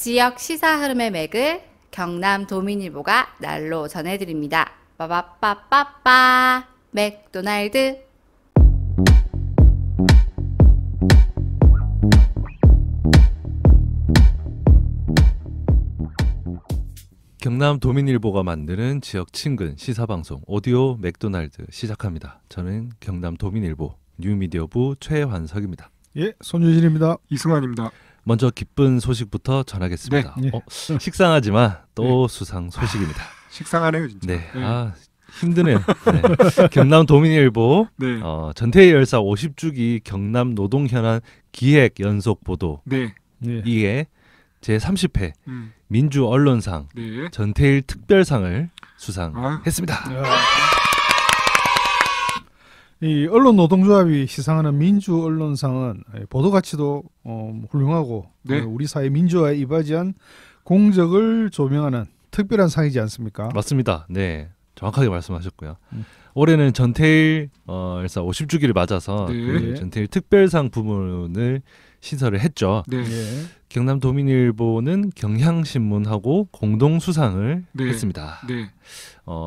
지역 시사 흐름의 맥을 경남 도민일보가 날로 전해드립니다. 빠바빠빠빠 맥도날드. 경남 도민일보가 만드는 지역 친근 시사방송 오디오 맥도날드 시작합니다. 저는 경남 도민일보 뉴미디어부 최환석입니다. 예, 손유진입니다. 이승환입니다. 먼저 기쁜 소식부터 전하겠습니다. 네. 식상하지만 또 수상 소식입니다. 식상하네요 진짜. 네, 힘드네요. 네. 경남 도민일보 네. 전태일 열사 50주기 경남 노동현안 기획 연속 보도 네. 예. 이에 제30회 민주언론상 네. 전태일 특별상을 수상했습니다. 이 언론노동조합이 시상하는 민주언론상은 보도 가치도 훌륭하고 네. 우리 사회 민주화에 이바지한 공적을 조명하는 특별한 상이지 않습니까? 맞습니다. 네, 정확하게 말씀하셨고요. 올해는 전태일 열사 50주기를 맞아서 네. 그 전태일 특별상 부문을 신설을 했죠. 네. 예. 경남 도민일보는 경향신문하고 공동 수상을 네. 했습니다. 네.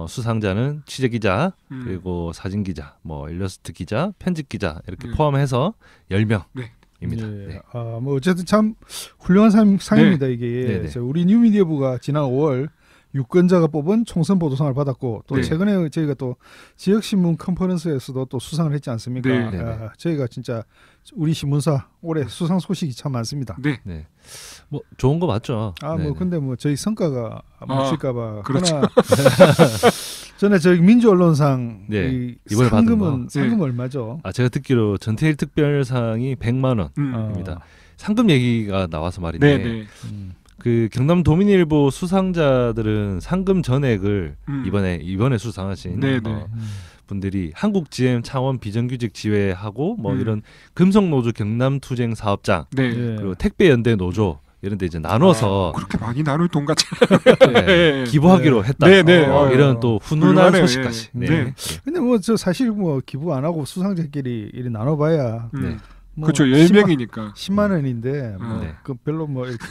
수상자는 취재기자 그리고 사진기자, 뭐 일러스트 기자, 편집기자 이렇게 포함해서 10명입니다. 네. 네. 뭐 어쨌든 참 훌륭한 상입니다. 이게 네네. 우리 뉴미디어부가 지난 5월 유권자가 뽑은 총선 보도상을 받았고 또 네. 최근에 저희가 또 지역신문 컨퍼런스에서도 또 수상을 했지 않습니까? 네. 네네. 저희가 진짜 우리 신문사 올해 수상 소식이 참 많습니다. 네. 네. 뭐 좋은 거 맞죠? 뭐 네네. 근데 뭐 저희 성과가 묻힐까봐. 그렇죠. 그러나 전에 저희 민주언론상 네, 이 이번에 받은 상금은 거. 상금 네. 얼마죠? 제가 듣기로 전태일 특별상이 100만 원입니다. 상금 얘기가 나와서 말인데 네. 네. 그 경남 도민일보 수상자들은 상금 전액을 이번에 수상하신 네, 네. 분들이 한국GM 창원 비정규직 지회하고 뭐 음. 이런 금속노조 경남투쟁 사업장 네. 예. 그리고 택배연대 노조 이런 데 이제 나눠서 그렇게 많이 나눌 돈 같지. 네, 기부하기로 했다. 네, 네. 이런 또 훈훈한 훌륭하네요. 소식까지. 네. 네. 네. 근데 뭐 저 사실 뭐 기부 안 하고 수상자끼리 이리 나눠봐야 네. 뭐 그렇죠. 10명이니까. 10만 원인데 뭐 네. 그 별로 뭐 이렇게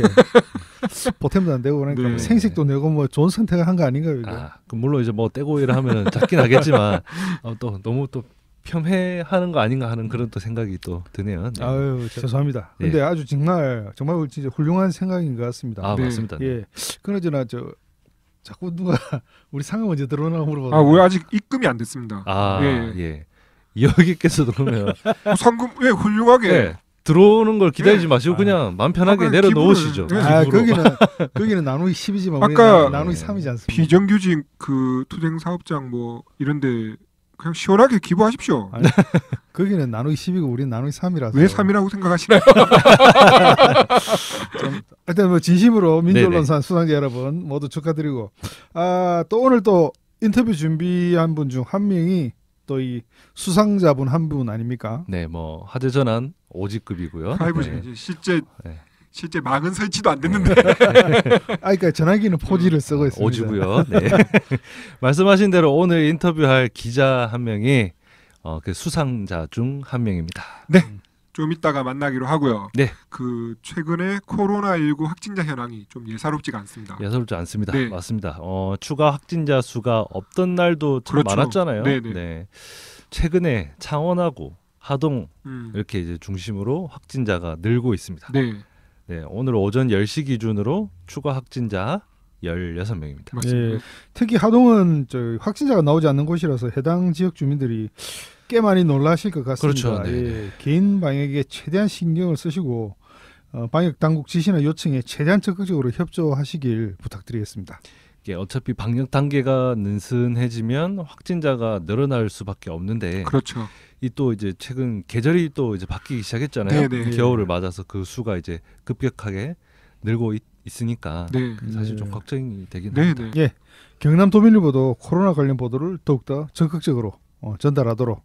보탬도 안 되고 그러니까 네. 뭐 생식도 내고 뭐 좋은 선택을 한 거 아닌가요? 이게? 그 물론 이제 뭐 떼고 일을 하면 작긴 하겠지만 또 너무 또 폄훼하는 거 아닌가 하는 그런 또 생각이 또 드네요. 네. 아유 죄송합니다. 네. 근데 아주 정말 진짜 훌륭한 생각인 것 같습니다. 네. 맞습니다. 네. 예. 그나저나 자꾸 누가 우리 상금 언제 들어오나 물어봐. 왜 아직 입금이 안 됐습니다. 예. 예. 여기께서도 그러면 상금 왜 훌륭하게. 네, 들어오는 걸 기다리지 마시고 아. 그냥 마음 편하게 그냥 내려놓으시죠. 기부를, 네. 거기는 나누기 10이지만 아까 우리는 나누기 3이지 않습니까? 비정규직 그 투쟁 사업장 뭐 이런데 그냥 시원하게 기부하십시오. 아니, 거기는 나누기 10이고 우리는 나누기 3이라서. 왜 3이라고 생각하시나요? 하여튼 뭐 진심으로 민주언론상 수상자 여러분 모두 축하드리고 또 오늘 또 인터뷰 준비한 분 중 한 명이 또 이 수상자분 한 분 아닙니까? 네, 뭐 하대전환 5직급이고요. 아이고 실제 막은 설치도 안 됐는데. 그러니까 전화기는 포지를 쓰고 있습니다. 오지고요. 네. 말씀하신 대로 오늘 인터뷰할 기자 한 명이 그 수상자 중 한 명입니다. 네. 좀 이따가 만나기로 하고요. 네. 그 최근에 코로나19 확진자 현황이 좀 예사롭지가 않습니다. 예사롭지 않습니다. 네. 맞습니다. 추가 확진자 수가 없던 날도 참 그렇죠. 많았잖아요. 네네. 네. 최근에 창원하고 하동 이렇게 이제 중심으로 확진자가 늘고 있습니다. 네. 네, 오늘 오전 10시 기준으로 추가 확진자 16명입니다. 맞습니다. 예, 특히 하동은 확진자가 나오지 않는 곳이라서 해당 지역 주민들이 꽤 많이 놀라실 것 같습니다. 그렇죠. 네. 예, 개인 방역에 최대한 신경을 쓰시고 방역 당국 지시나 요청에 최대한 적극적으로 협조하시길 부탁드리겠습니다. 이게 어차피 방역 단계가 느슨해지면 확진자가 늘어날 수밖에 없는데 그렇죠. 이 또 이제 최근 계절이 또 이제 바뀌기 시작했잖아요. 네네. 겨울을 맞아서 그 수가 이제 급격하게 늘고 있으니까 네. 사실 좀 걱정이 되긴 네, 합니다. 네. 예, 경남 도민일보도 코로나 관련 보도를 더욱더 적극적으로 전달하도록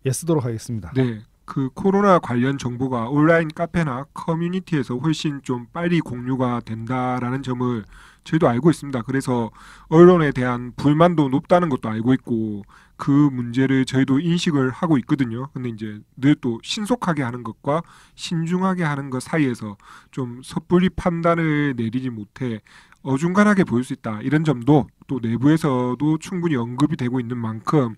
애쓰도록 하겠습니다. 네. 그 코로나 관련 정보가 온라인 카페나 커뮤니티에서 훨씬 좀 빨리 공유가 된다라는 점을 저희도 알고 있습니다. 그래서 언론에 대한 불만도 높다는 것도 알고 있고 그 문제를 저희도 인식을 하고 있거든요. 근데 이제 늘 또 신속하게 하는 것과 신중하게 하는 것 사이에서 좀 섣불리 판단을 내리지 못해 어중간하게 보일 수 있다. 이런 점도 또 내부에서도 충분히 언급이 되고 있는 만큼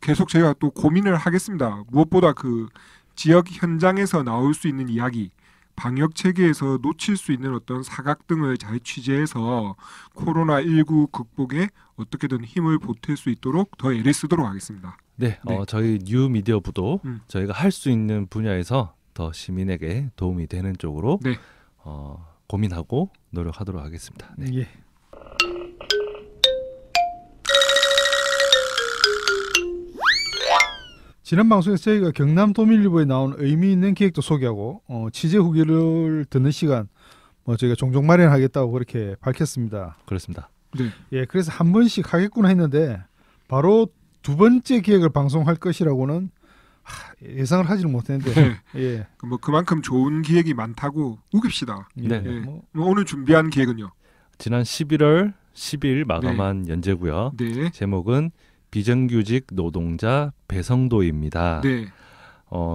계속 저희가 또 고민을 하겠습니다. 무엇보다 그 지역 현장에서 나올 수 있는 이야기, 방역 체계에서 놓칠 수 있는 어떤 사각 등을 잘 취재해서 코로나19 극복에 어떻게든 힘을 보탤 수 있도록 더 애를 쓰도록 하겠습니다. 네, 네. 저희 뉴미디어 부도 저희가 할 수 있는 분야에서 더 시민에게 도움이 되는 쪽으로 네. 고민하고 노력하도록 하겠습니다. 네. 예. 지난 방송에서 저희가 경남도민일보에 나온 의미 있는 기획도 소개하고 취재 후기를 듣는 시간 저희가 종종 마련하겠다고 그렇게 밝혔습니다. 그렇습니다. 네. 예, 그래서 한 번씩 하겠구나 했는데 바로 두 번째 기획을 방송할 것이라고는 예상을 하지를 못했는데 네. 예, 뭐 그만큼 좋은 기획이 많다고 우깁시다. 네. 예. 뭐, 오늘 준비한 기획은요. 지난 11월 10일 마감한 연재고요. 네. 제목은 비정규직 노동자 배성도입니다. 네.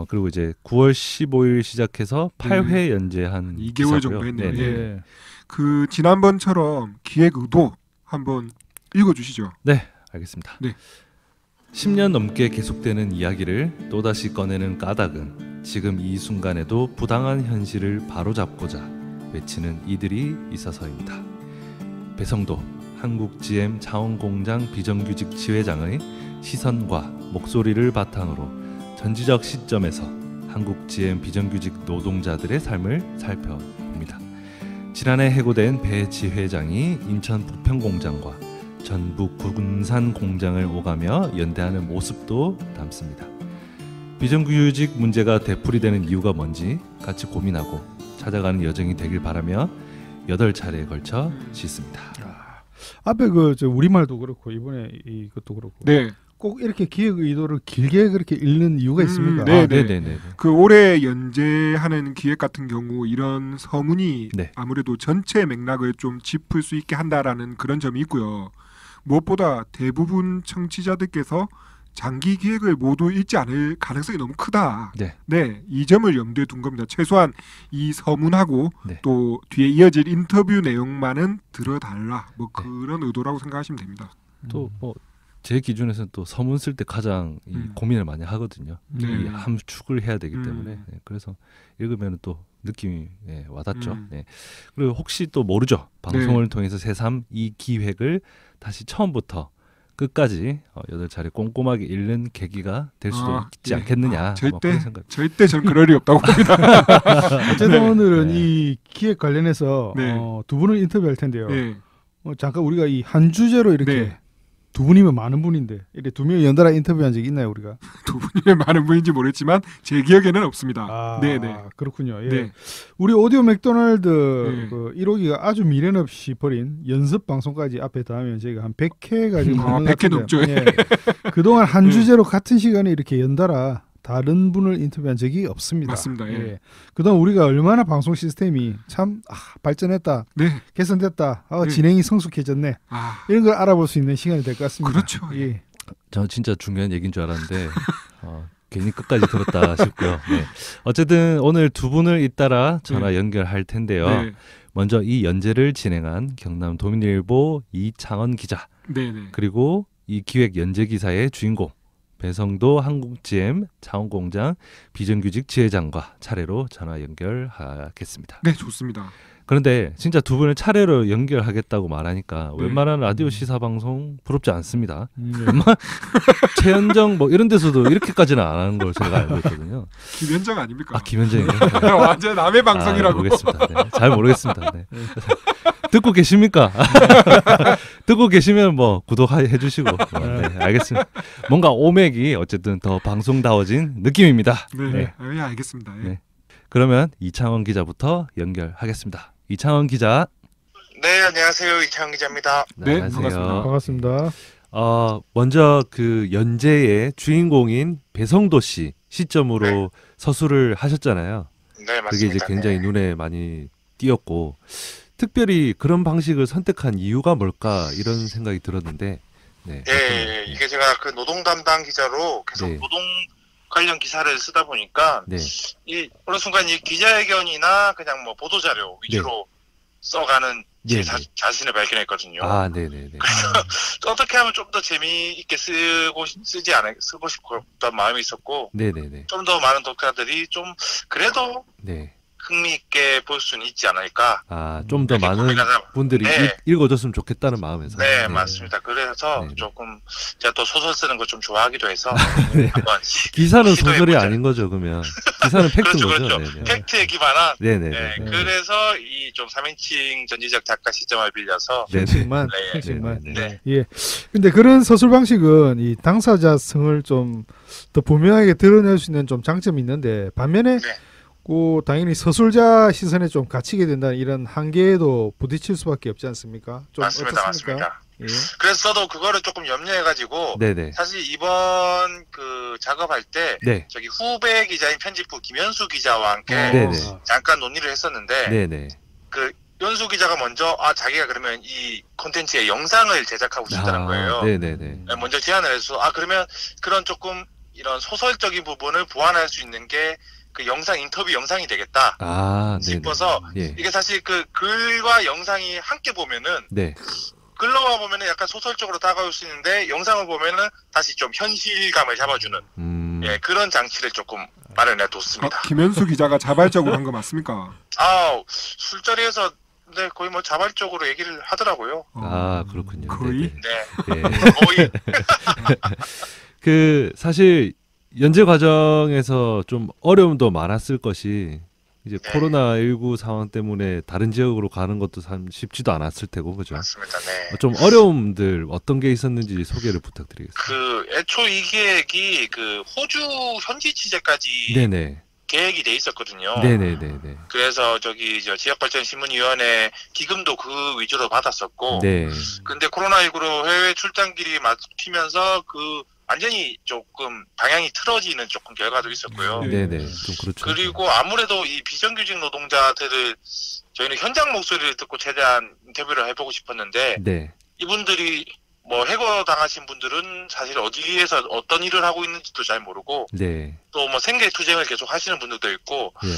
그리고 이제 9월 15일 시작해서 8회 연재한 2개월 기사고요. 정도 했네요. 네네. 예. 그 지난번처럼 기획 의도 한번 읽어주시죠. 네, 알겠습니다. 네. 10년 넘게 계속되는 이야기를 또다시 꺼내는 까닭은 지금 이 순간에도 부당한 현실을 바로잡고자 외치는 이들이 있어서입니다. 배성도 한국GM 자원공장 비정규직 지회장의 시선과 목소리를 바탕으로 전지적 시점에서 한국GM 비정규직 노동자들의 삶을 살펴봅니다. 지난해 해고된 배 지회장이 인천 부평공장과 전북 군산 공장을 오가며 연대하는 모습도 담습니다. 비정규직 문제가 되풀이되는 이유가 뭔지 같이 고민하고 찾아가는 여정이 되길 바라며 8차례에 걸쳐 싣습니다. 앞에 저 우리말도 그렇고 이번에 이것도 그렇고 네. 꼭 이렇게 기획 의도를 길게 그렇게 읽는 이유가 있습니까? 네, 네네네. 그 올해 연재하는 기획 같은 경우 이런 서문이 네. 아무래도 전체 맥락을 좀 짚을 수 있게 한다라는 그런 점이 있고요. 무엇보다 대부분 청취자들께서 장기 기획을 모두 읽지 않을 가능성이 너무 크다. 네. 네, 이 점을 염두에 둔 겁니다. 최소한 이 서문하고 네. 또 뒤에 이어질 인터뷰 내용만은 들어달라. 뭐 네. 그런 의도라고 생각하시면 됩니다. 또 뭐 제 기준에서는 또 서문 쓸 때 가장 이 고민을 많이 하거든요. 네. 이 함축을 해야 되기 때문에 음. 네, 그래서 읽으면 또 느낌이 와닿죠. 음. 네. 그리고 혹시 또 모르죠. 방송을 통해서 새삼 이 기획을 다시 처음부터 끝까지 8차례 꼼꼼하게 읽는 계기가 될 수도 있지 예. 않겠느냐. 뭐 그런 생각. 절대 전 그럴 리 없다고 봅니다. 어쨌든 네. 오늘은 네. 이 기획 관련해서 네. 두 분을 인터뷰할 텐데요. 네. 잠깐 우리가 이 한 주제로 이렇게 네. 두 분이면 많은 분인데 이렇게 두 명이 연달아 인터뷰한 적이 있나요 우리가? 두 분이 많은 분인지 모르겠지만 제 기억에는 없습니다. 아, 네네. 그렇군요. 예. 네. 우리 오디오 맥도날드 네. 그 1호기가 아주 미련 없이 벌인 연습 방송까지 앞에 더하면 저희가 한 100회가 지금 넘는 것 100회 같은데, 넘죠. 예. 그동안 한 네. 주제로 같은 시간에 이렇게 연달아 다른 분을 인터뷰한 적이 없습니다. 맞습니다. 예. 그동안 우리가 얼마나 방송 시스템이 참 발전했다, 네. 개선됐다, 네. 진행이 성숙해졌네 아, 이런 걸 알아볼 수 있는 시간이 될 것 같습니다. 그렇죠. 예. 저 진짜 중요한 얘기인 줄 알았는데 괜히 끝까지 들었다 싶고요. 네. 어쨌든 오늘 두 분을 잇따라 전화 연결할 텐데요. 네. 먼저 이 연재를 진행한 경남 도민일보 이창원 기자, 네네. 그리고 이 기획 연재 기사의 주인공 배성도 한국GM 자원공장 비정규직 지회장과 차례로 전화 연결하겠습니다. 네, 좋습니다. 그런데 진짜 두 분을 차례로 연결하겠다고 말하니까 네. 웬만한 라디오 시사 방송 부럽지 않습니다. 네. 최현정 뭐 이런 데서도 이렇게까지는 안 하는 걸 제가 알고 있거든요. 김현정 아닙니까? 김현정인가요? 완전 남의 방송이라고. 모르겠습니다. 네, 잘 모르겠습니다. 네. 듣고 계십니까? 듣고 계시면 뭐 구독해 주시고 네, 알겠습니다. 뭔가 오맥이 어쨌든 더 방송다워진 느낌입니다. 네, 네. 네. 알겠습니다. 예. 네. 그러면 이창원 기자부터 연결하겠습니다. 이창원 기자. 네, 안녕하세요. 이창원 기자입니다. 네, 안녕하세요. 반갑습니다. 먼저 그 연재의 주인공인 배성도 씨 시점으로 서술을 하셨잖아요. 네, 그게 이제 맞습니다. 굉장히 네. 눈에 많이 띄었고 특별히 그런 방식을 선택한 이유가 뭘까 이런 생각이 들었는데 네. 예, 예, 이게 제가 그 노동 담당 기자로 계속 네. 노동 관련 기사를 쓰다 보니까 네. 이 어느 순간 이 기자회견이나 그냥 뭐 보도 자료 위주로 써가는 제 네, 네. 자신을 발견했거든요. 아, 네, 네, 네. 또 어떻게 하면 좀 더 재미있게 쓰고 싶었던 마음이 있었고 네, 네, 네. 좀 더 많은 독자들이 좀 그래도 네. 흥미있게 볼 수는 있지 않을까. 아, 좀 더 이렇게 많은 고민하다- 분들이 네. 읽어줬으면 좋겠다는 마음에서. 네, 맞습니다. 그래서 네. 조금 제가 또 소설 쓰는 걸 좀 좋아하기도 해서 네. 한번 기사는 시도해보자. 소설이 아닌 거죠, 그러면. 기사는 팩트인 그렇죠, 거죠. 그렇죠. 네, 네. 팩트에 기반한 네, 네, 네, 네. 그래서 이 좀 3인칭 전지적 작가 시점을 빌려서 네, 네. 형식만 네. 형식만. 네, 네. 예. 근데 그런 서술 방식은 이 당사자 성을 좀 더 분명하게 드러낼 수 있는 좀 장점이 있는데 반면에 네. 그 당연히 서술자 시선에 좀 갇히게 된다는 이런 한계에도 부딪힐 수밖에 없지 않습니까? 좀 맞습니다, 어떻습니까? 맞습니다. 예. 그래서 저도 그거를 조금 염려해가지고 네, 네. 사실 이번 그 작업할 때 네. 저기 후배 기자인 편집부 김현수 기자와 함께 네, 네. 잠깐 논의를 했었는데 네, 네. 그 연수 기자가 먼저 자기가 그러면 이 콘텐츠의 영상을 제작하고 싶다는 거예요. 네, 네, 네. 먼저 제안을 해서 그러면 그런 조금 이런 소설적인 부분을 보완할 수 있는 게 그 영상 인터뷰 영상이 되겠다 아, 네. 싶어서 예. 이게 사실 그 글과 영상이 함께 보면은 네. 글로만 보면은 약간 소설적으로 다가올 수 있는데 영상을 보면은 다시 좀 현실감을 잡아주는 예, 그런 장치를 조금 마련해 뒀습니다. 김현수 기자가 자발적으로 한 거 맞습니까? 술자리에서 네, 거의 뭐 자발적으로 얘기를 하더라고요. 아, 그렇군요. 거의? 네, 네. 거의 그 사실 연재 과정에서 좀 어려움도 많았을 것이 이제 네. 코로나19 상황 때문에 다른 지역으로 가는 것도 참 쉽지도 않았을 테고 그죠? 맞습니다. 네. 좀 어려움들 어떤 게 있었는지 소개를 부탁드리겠습니다. 그 애초 이 계획이 그 호주 현지 취재까지 네네. 계획이 돼 있었거든요. 네네네네. 그래서 저기 지역발전신문위원회 기금도 그 위주로 받았었고, 네. 근데 코로나19로 해외 출장길이 막히면서 그 완전히 조금 방향이 틀어지는 조금 결과도 있었고요. 네네. 좀 그렇죠. 그리고 아무래도 이 비정규직 노동자들을 저희는 현장 목소리를 듣고 최대한 인터뷰를 해보고 싶었는데 네. 이분들이 뭐 해고 당하신 분들은 사실 어디에서 어떤 일을 하고 있는지도 잘 모르고 네. 또 뭐 생계 투쟁을 계속 하시는 분들도 있고 예.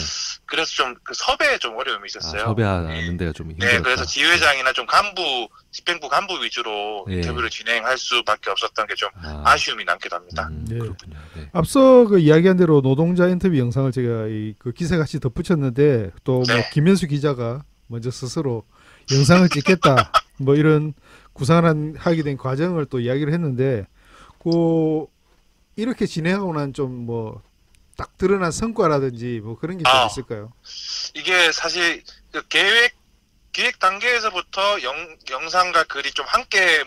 그래서 좀 그 섭외에 좀 어려움이 있었어요. 섭외하는 데가 좀 힘들었다. 네, 그래서 지회장이나 좀 집행부 간부 위주로 예. 인터뷰를 진행할 수밖에 없었던 게 좀 아쉬움이 남기도 합니다. 네. 그렇군요. 네. 앞서 그 이야기한 대로 노동자 인터뷰 영상을 제가 그 기사 같이 덧붙였는데 또 뭐 네. 김현수 기자가 먼저 스스로 영상을 찍겠다 뭐 이런 구상을 하게 된 과정을 또 이야기를 했는데 그 이렇게 진행하고 난 좀 뭐 딱 드러난 성과라든지 뭐 그런 게 좀 있을까요? 이게 사실 그 기획 단계에서부터 영상과 글이 좀 함께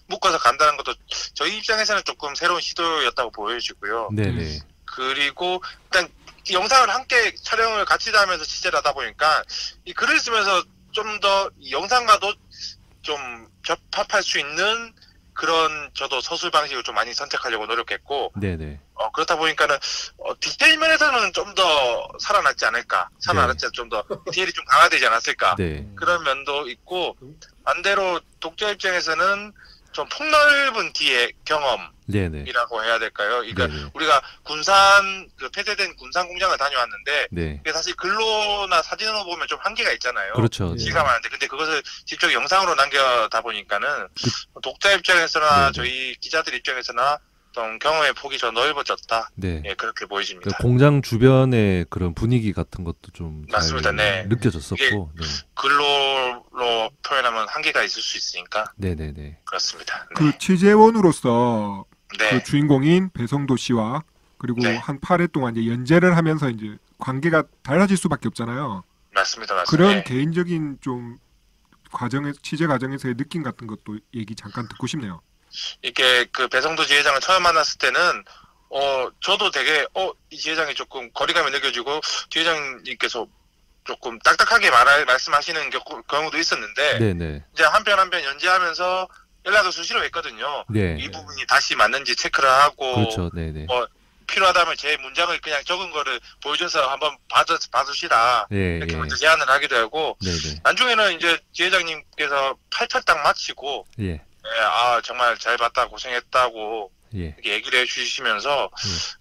묶어서 간다는 것도 저희 입장에서는 조금 새로운 시도였다고 보여지고요. 네네. 그리고 일단 이 영상을 함께 촬영을 같이 하면서 취재를 하다 보니까 이 글을 쓰면서 좀 더 영상과도 좀 접합할 수 있는 그런 저도 서술 방식을 좀 많이 선택하려고 노력했고 네네. 그렇다 보니까는 디테일 면에서는 좀 더 살아났지 않을까 좀 더 디테일이 좀 강화되지 않았을까 네. 그런 면도 있고 반대로 독자 입장에서는 좀 폭넓은 경험이라고 네네. 해야 될까요? 그러니까 네네. 우리가 폐쇄된 군산 공장을 다녀왔는데 네. 이게 사실 글로나 사진으로 보면 좀 한계가 있잖아요. 그렇죠. 네. 실감하는데 근데 그것을 직접 영상으로 남겨다 보니까는 독자 입장에서나 네네. 저희 기자들 입장에서나 좀 경험의 폭이 더 넓어졌다. 네. 예, 그렇게 보여집니다. 그 공장 주변의 그런 분위기 같은 것도 좀 맞습니다. 잘 네. 느껴졌었고. 네. 글로로 표현하면 한계가 있을 수 있으니까 네네네. 그렇습니다. 네. 그 취재원으로서 네. 그 주인공인 배성도 씨와 그리고 네. 한 8회 동안 이제 연재를 하면서 이제 관계가 달라질 수밖에 없잖아요. 맞습니다. 그런 네. 개인적인 좀 취재 과정에서의 느낌 같은 것도 얘기 잠깐 듣고 싶네요. 이게 그 배성도 지회장을 처음 만났을 때는 저도 되게 이 지회장이 조금 거리감이 느껴지고 지회장님께서 조금 딱딱하게 말씀하시는 경우도 있었는데 네네. 이제 한편 연재하면서 연락을 수시로 했거든요. 네. 이 부분이 다시 맞는지 체크를 하고 그렇죠. 네네. 필요하다면 제 문장을 그냥 적은 거를 보여줘서 한번 봐주시라 예, 이렇게 예. 먼저 제안을 하기도 하고 네네. 나중에는 이제 지회장님께서 8편 딱 마치고 예, 예, 정말 잘 봤다 고생했다고 예. 이렇게 얘기를 해주시면서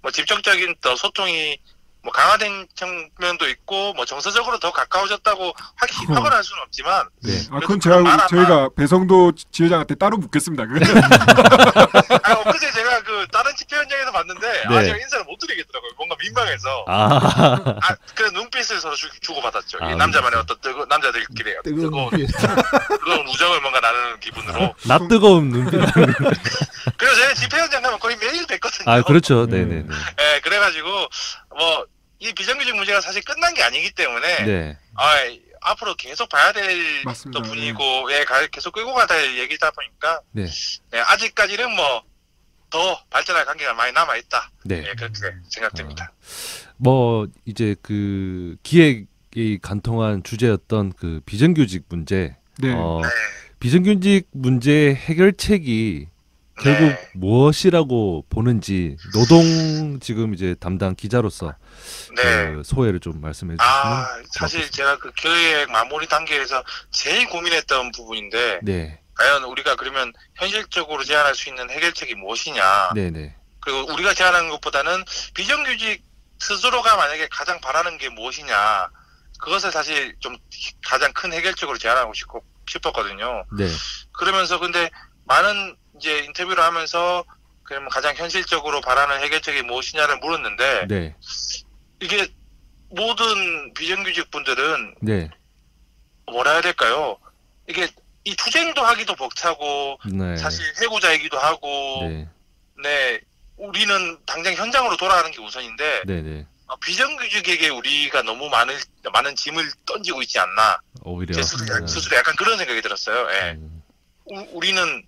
뭐 직접적인 또 소통이 뭐 강화된 측면도 있고 뭐 정서적으로 더 가까워졌다고 확언할 수는 없지만 네. 그건 그래도 저희가 배성도 지회장한테 따로 묻겠습니다. 엊그제 제가 그 다른 집회 현장에서 봤는데 네. 제가 인사를 못 드리겠더라고요. 뭔가 민망해서 그래 눈빛을 서로 주고받았죠. 이 남자만의 어떤 남자들끼리 뜨거운 우정을 뭔가 나누는 기분으로. 나 뜨거운 눈빛. 그래서 제가 집회 현장 가면 거의 매일 뵀거든요. 아, 그렇죠. 네네네. 네, 그래가지고 뭐 이 비정규직 문제가 사실 끝난 게 아니기 때문에 네. 앞으로 계속 봐야 될 맞습니다. 또 분이고 계속 끌고 가야 될 얘기다 보니까 네. 아직까지는 뭐 더 발전할 관계가 많이 남아 있다. 네. 그렇게 생각됩니다. 뭐 이제 그 기획이 간통한 주제였던 그 비정규직 문제. 네. 네. 비정규직 문제 해결책이 결국 네. 무엇이라고 보는지 노동 지금 이제 담당 기자로서 네. 그 소회를 좀 말씀해 주시면 사실 제가 그 계획 마무리 단계에서 제일 고민했던 부분인데 네. 과연 우리가 그러면 현실적으로 제안할 수 있는 해결책이 무엇이냐. 네네. 그리고 우리가 제안하는 것보다는 비정규직 스스로가 만약에 가장 바라는 게 무엇이냐. 그것을 사실 좀 가장 큰 해결책으로 제안하고 싶었거든요. 네. 그러면서 근데 많은 이제 인터뷰를 하면서 그러면 가장 현실적으로 바라는 해결책이 무엇이냐를 물었는데 네. 이게 모든 비정규직 분들은 네. 뭐라 해야 될까요? 이게 이 투쟁도 하기도 벅차고 네. 사실 해고자이기도 하고 네. 네 우리는 당장 현장으로 돌아가는 게 우선인데 네네. 비정규직에게 우리가 너무 많은 짐을 던지고 있지 않나 오히려 제 스스로 약간 그런 생각이 들었어요. 예. 우리는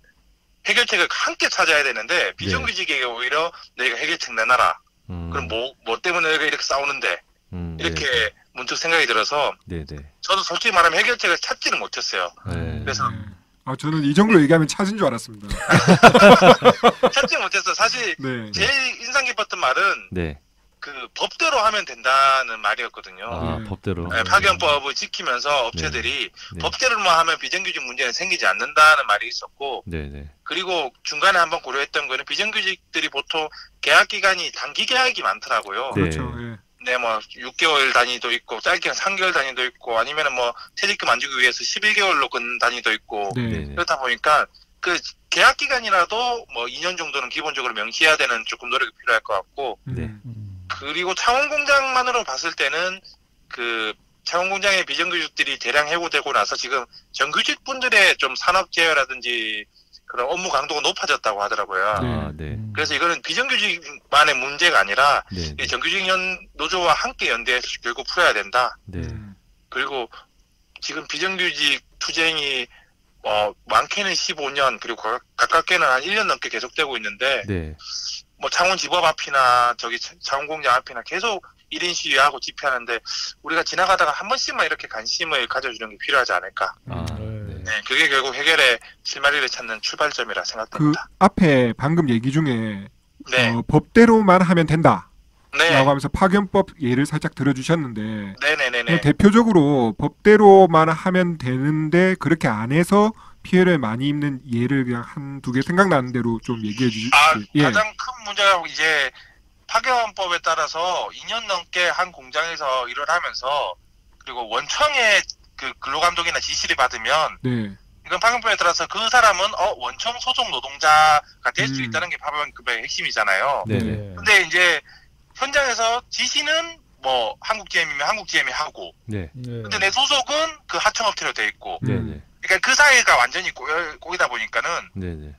해결책을 함께 찾아야 되는데 비정규직에게 오히려 너희가 해결책 내놔라. 그럼 뭐 때문에 너희가 이렇게 싸우는데 이렇게 네. 문득 생각이 들어서 네네. 저도 솔직히 말하면 해결책을 찾지는 못했어요. 네. 그래서 저는 이 정도로 얘기하면 찾은 줄 알았습니다. 찾지 못했어. 사실 네. 제일 인상 깊었던 말은 네. 그 법대로 하면 된다는 말이었거든요. 아, 법대로. 네, 파견법을 지키면서 업체들이 네. 법대로만 하면 비정규직 문제는 생기지 않는다는 말이 있었고 네네. 그리고 중간에 한번 고려했던 거는 비정규직들이 보통 계약 기간이 단기 계약이 많더라고요. 네. 그렇죠. 예. 네, 뭐 6개월 단위도 있고 짧게 3개월 단위도 있고 아니면은 뭐 퇴직금 안 주기 위해서 11개월로 끊는 단위도 있고 네. 네네. 그렇다 보니까 그 계약 기간이라도 뭐 2년 정도는 기본적으로 명시해야 되는 조금 노력이 필요할 것 같고 네. 그리고 창원공장만으로 봤을 때는 그 창원공장의 비정규직들이 대량 해고되고 나서 지금 정규직 분들의 좀 산업재해라든지 그런 업무 강도가 높아졌다고 하더라고요. 아, 네. 그래서 이거는 비정규직만의 문제가 아니라 네. 이 정규직 노조와 함께 연대해서 결국 풀어야 된다. 네. 그리고 지금 비정규직 투쟁이 많게는 15년 그리고 가깝게는 한 1년 넘게 계속되고 있는데 네. 뭐 창원지법 앞이나 저기 창원공장 앞이나 계속 1인 시위하고 집회하는데 우리가 지나가다가 한 번씩만 이렇게 관심을 가져주는 게 필요하지 않을까. 아, 네. 네, 그게 결국 해결의 실마리를 찾는 출발점이라 그 생각됩니다. 앞에 방금 얘기 중에 네, 법대로만 하면 된다. 네, 라고 하면서 파견법 예를 살짝 들어주셨는데 네네네네. 대표적으로 법대로만 하면 되는데 그렇게 안 해서 피해를 많이 입는 예를 그냥 한두 개 생각나는 대로 좀 얘기해 주시죠. 예. 가장 큰 문제가 이제 파견법에 따라서 2년 넘게 한 공장에서 일을 하면서 그리고 원청의 그 근로감독이나 지시를 받으면 네. 이건 파견법에 따라서 그 사람은 원청 소속 노동자가 될 수 음. 있다는 게 파견법의 핵심이잖아요. 네네. 근데 이제 현장에서 지시는 뭐 한국GM이면 한국GM이 하고 네. 근데 내 소속은 그 하청업체로 돼 있고 네네. 그러니까 그 사이가 완전히 꼬이다 보니까는 네네.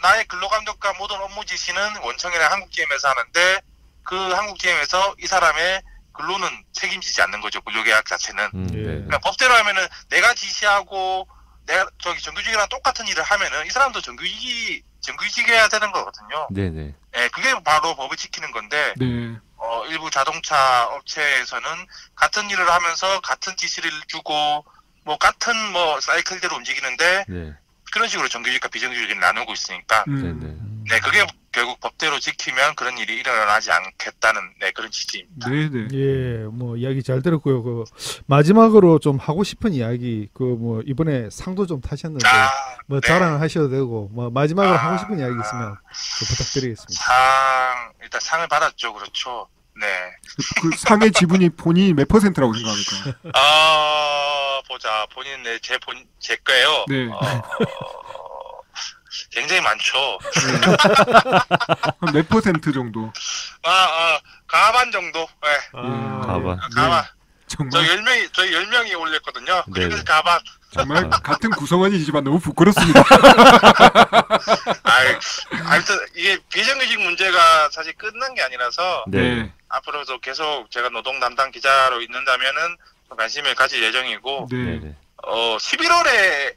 나의 근로감독과 모든 업무 지시는 원청이나 한국GM에서 하는데 그 한국GM에서 이 사람의 근로는 책임지지 않는 거죠. 근로계약 자체는. 네. 그러니까 법대로 하면은 내가 지시하고 내가 저기 정규직이랑 똑같은 일을 하면은 이 사람도 정규직이어야 되는 거거든요. 네네. 예, 그게 바로 법을 지키는 건데 네. 일부 자동차 업체에서는 같은 일을 하면서 같은 지시를 주고 뭐 같은 뭐 사이클대로 움직이는데 네. 그런 식으로 정규직과 비정규직을 나누고 있으니까 네네. 네, 그게 결국 법대로 지키면 그런 일이 일어나지 않겠다는 네, 그런 취지입니다. 네네. 예, 뭐 이야기 잘 들었고요. 그 마지막으로 좀 하고 싶은 이야기, 그 뭐 이번에 상도 좀 타셨는데 뭐 네. 자랑을 하셔도 되고, 뭐 마지막으로 하고 싶은 이야기 있으면 좀 부탁드리겠습니다. 일단 상을 받았죠, 그렇죠. 네. 그 상의 지분이 본인이 몇 %라고 생각합니까? 보자. 제 거예요. 네. 굉장히 많죠. 한 몇 % 정도? 가반 정도. 네. 가반. 가반. 정말 저희 10명이 올렸거든요. 네. 그래서 가반. 정말 같은 구성원이지만 너무 부끄럽습니다. 아무튼 이게 비정규직 문제가 사실 끝난 게 아니라서 네. 앞으로도 계속 제가 노동 담당 기자로 있는다면은 관심을 가질 예정이고 네. 네네. 11월에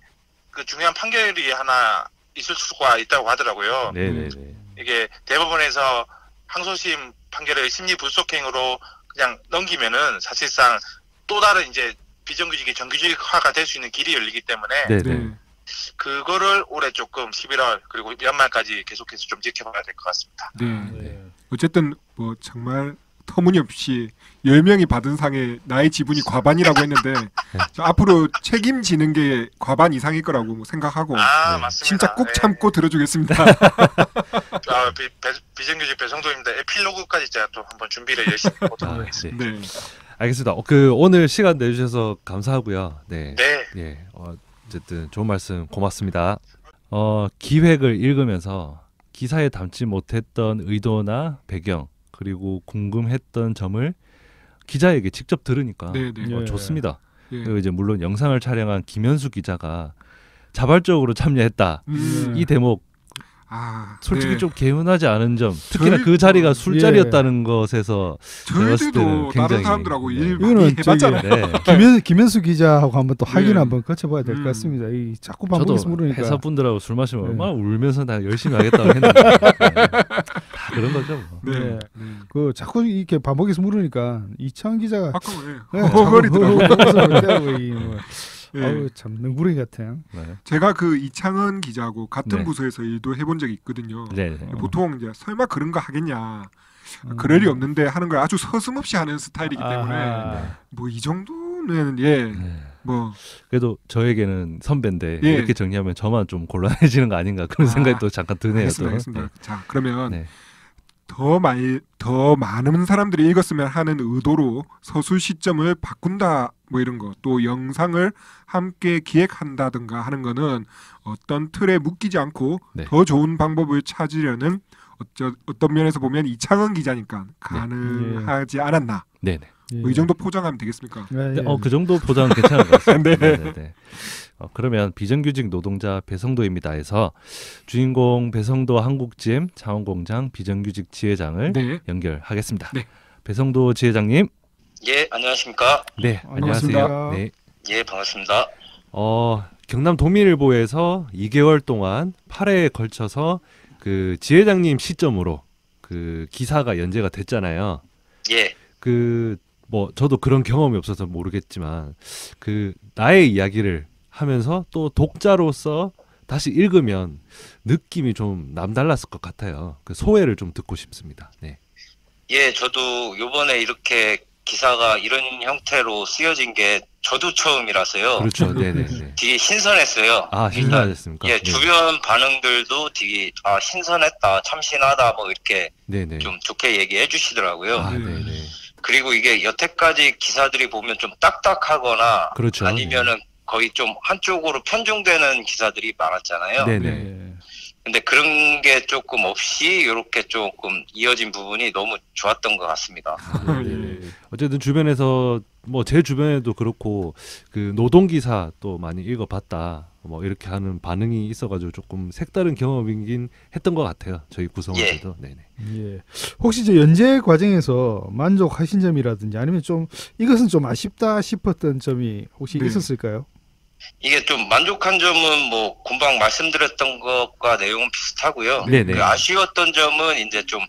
그 중요한 판결이 하나 있을 수가 있다고 하더라고요. 네네네. 이게 대법원에서 항소심 판결을 심리 불속행으로 그냥 넘기면은 사실상 또 다른 이제 비정규직이 정규직화가 될 수 있는 길이 열리기 때문에 네네. 네. 그거를 올해 조금 11월 그리고 연말까지 계속해서 좀 지켜봐야 될 것 같습니다. 네. 어쨌든 뭐 정말 터무니없이 10명이 받은 상에 나의 지분이 과반이라고 했는데 저 앞으로 책임지는 게 과반 이상일 거라고 뭐 생각하고 네. 맞습니다. 진짜 꼭 네. 참고 들어주겠습니다. 비정규직 배송도입니다. 에필로그까지 제가 또 한번 준비를 열심히 해보도록 하겠습니다. 네. 네. 알겠습니다. 오늘 시간 내주셔서 감사하고요. 네. 네. 예. 어쨌든 좋은 말씀 고맙습니다. 기획을 읽으면서 기사에 담지 못했던 의도나 배경 그리고 궁금했던 점을 기자에게 직접 들으니까 네, 네. 예. 좋습니다. 예. 그리고 이제 물론 영상을 촬영한 김현수 기자가 자발적으로 참여했다. 이 대목 솔직히 네. 좀 개운하지 않은 점, 특히나 저희- 그 자리가 술자리였다는 것에서 제가 봤을 때는 저희들도 다른 굉장히, 사람들하고 네. 일 이거는 많이 해봤잖아요. 네. 김현수 기자하고 한번 또 확인 네. 한번 거쳐봐야 될 것 같습니다. 이 자꾸 저도 반복해서 물으니까. 회사분들하고 술 마시면 네. 얼마나 울면서 나 열심히 하겠다고 했는데 다 그런 거죠. 뭐. 네. 네. 네. 그 자꾸 이렇게 반복해서 물으니까 이창 기자가 아까 왜 네, 허허거리더라고요. 예. 아우 참 능구렁이 같아요. 네. 제가 그 이창은 기자하고 같은 네. 부서에서 일도 해본 적이 있거든요. 네. 보통 이제 설마 그런 거 하겠냐, 그럴 리 없는데 하는 걸 아주 서슴없이 하는 스타일이기 때문에 아하. 뭐 이 정도는 예, 네. 뭐 그래도 저에게는 선배인데 예. 이렇게 정리하면 저만 좀 곤란해지는 거 아닌가 그런 아, 생각이 또 잠깐 드네요. 알겠습니다. 또. 알겠습니다. 자, 그러면 네. 더 많은 사람들이 읽었으면 하는 의도로 서술 시점을 바꾼다 뭐 이런 거, 또 영상을 함께 기획한다든가 하는 거는 어떤 틀에 묶이지 않고 네. 더 좋은 방법을 찾으려는 어떤 면에서 보면 이창은 기자니까 가능하지 않았나, 네네. 뭐 이 정도 포장하면 되겠습니까? 예, 네, 예. 그 정도 보장은 괜찮은 것 같습니다. 네. 네네. 그러면 비정규직 노동자 배성도입니다에서 주인공 배성도 한국짐 창원공장 비정규직 지회장을 네. 연결하겠습니다. 네. 배성도 지회장님, 예, 안녕하십니까? 네, 반갑습니다. 안녕하세요. 네. 예, 반갑습니다. 경남 도민일보에서 2개월 동안 8회에 걸쳐서 그 지회장님 시점으로 그 기사가 연재가 됐잖아요. 예. 뭐 저도 그런 경험이 없어서 모르겠지만 그 나의 이야기를 하면서 또 독자로서 다시 읽으면 느낌이 좀 남달랐을 것 같아요. 그 소회를 좀 듣고 싶습니다. 네. 예, 저도 요번에 이렇게 기사가 이런 형태로 쓰여진 게 저도 처음이라서요. 그렇죠. 네네네. 되게 신선했어요. 아, 신선하셨습니까? 예, 네. 주변 반응들도 되게 신선했다, 참신하다 뭐 이렇게 네네. 좀 좋게 얘기해 주시더라고요. 아, 네. 네네. 그리고 이게 여태까지 기사들이 보면 좀 딱딱하거나 그렇죠. 아니면은 거의 좀 한쪽으로 편중되는 기사들이 많았잖아요. 네네. 예. 근데 그런 게 조금 없이 이렇게 조금 이어진 부분이 너무 좋았던 것 같습니다. 예. 어쨌든 주변에서 뭐 제 주변에도 그렇고 그 노동 기사 또 많이 읽어봤다 뭐 이렇게 하는 반응이 있어가지고 조금 색다른 경험이긴 했던 것 같아요. 저희 구성원들도. 네네. 예. 혹시 저 연재 과정에서 만족하신 점이라든지 아니면 좀 이것은 좀 아쉽다 싶었던 점이 혹시 네. 있었을까요? 이게 좀 만족한 점은 뭐 금방 말씀드렸던 것과 내용은 비슷하고요. 네네. 그 아쉬웠던 점은 이제 좀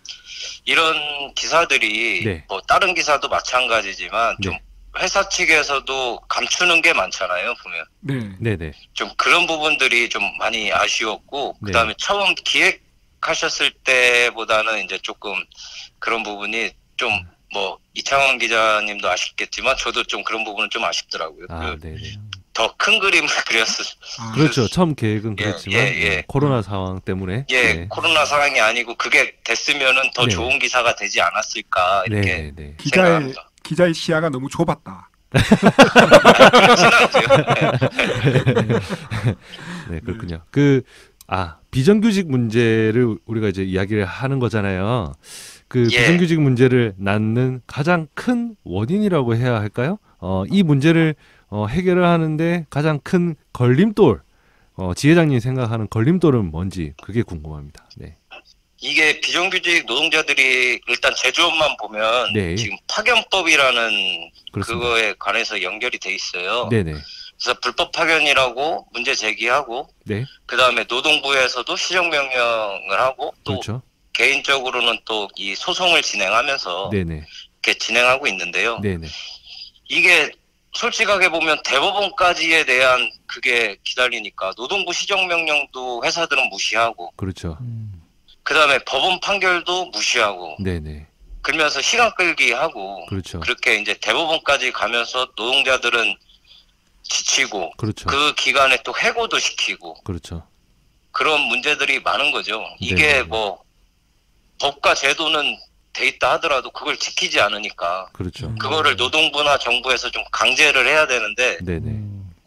이런 기사들이 네. 뭐 다른 기사도 마찬가지지만 좀 네. 회사 측에서도 감추는 게 많잖아요. 보면 네. 네네. 좀 그런 부분들이 좀 많이 아쉬웠고 네. 그다음에 처음 기획 시작하셨을 때보다는 이제 조금 그런 부분이 좀 뭐 이창원 기자님도 아쉽겠지만 저도 좀 그런 부분은 좀 아쉽더라고요. 아, 네네. 더 큰 그림을 그렸을. 아, 그렇죠. 처음 계획은 예, 그랬지만 예. 코로나 상황 때문에 네. 코로나 상황이 아니고 그게 됐으면은 더 네. 좋은 기사가 되지 않았을까 이렇게 네. 생각합니다. 기자의 시야가 너무 좁았다. 그렇진 않고요. 네, 그렇군요. 그 비정규직 문제를 우리가 이제 이야기를 하는 거잖아요. 그 예. 비정규직 문제를 낳는 가장 큰 원인이라고 해야 할까요? 이 문제를 해결을 하는데 가장 큰 걸림돌, 지회장님이 생각하는 걸림돌은 뭔지 그게 궁금합니다. 네. 이게 비정규직 노동자들이 일단 제조업만 보면 네. 지금 파견법이라는 그렇습니다. 그거에 관해서 연결이 돼 있어요. 네네. 그래서 불법 파견이라고 문제 제기하고 네. 그다음에 노동부에서도 시정명령을 하고 또 그렇죠. 개인적으로는 또 이 소송을 진행하면서 네네. 이렇게 진행하고 있는데요. 네네. 이게 솔직하게 보면 대법원까지에 대한 그게 기다리니까 노동부 시정명령도 회사들은 무시하고 그렇죠. 그다음에 법원 판결도 무시하고 네네. 그러면서 시간 끌기 하고 그렇죠. 그렇게 이제 대법원까지 가면서 노동자들은 지치고 그렇죠. 그 기간에 또 해고도 시키고 그렇죠. 그런 문제들이 많은 거죠. 이게 네네. 뭐 법과 제도는 돼 있다 하더라도 그걸 지키지 않으니까 그렇죠. 그거를 노동부나 정부에서 좀 강제를 해야 되는데 네네.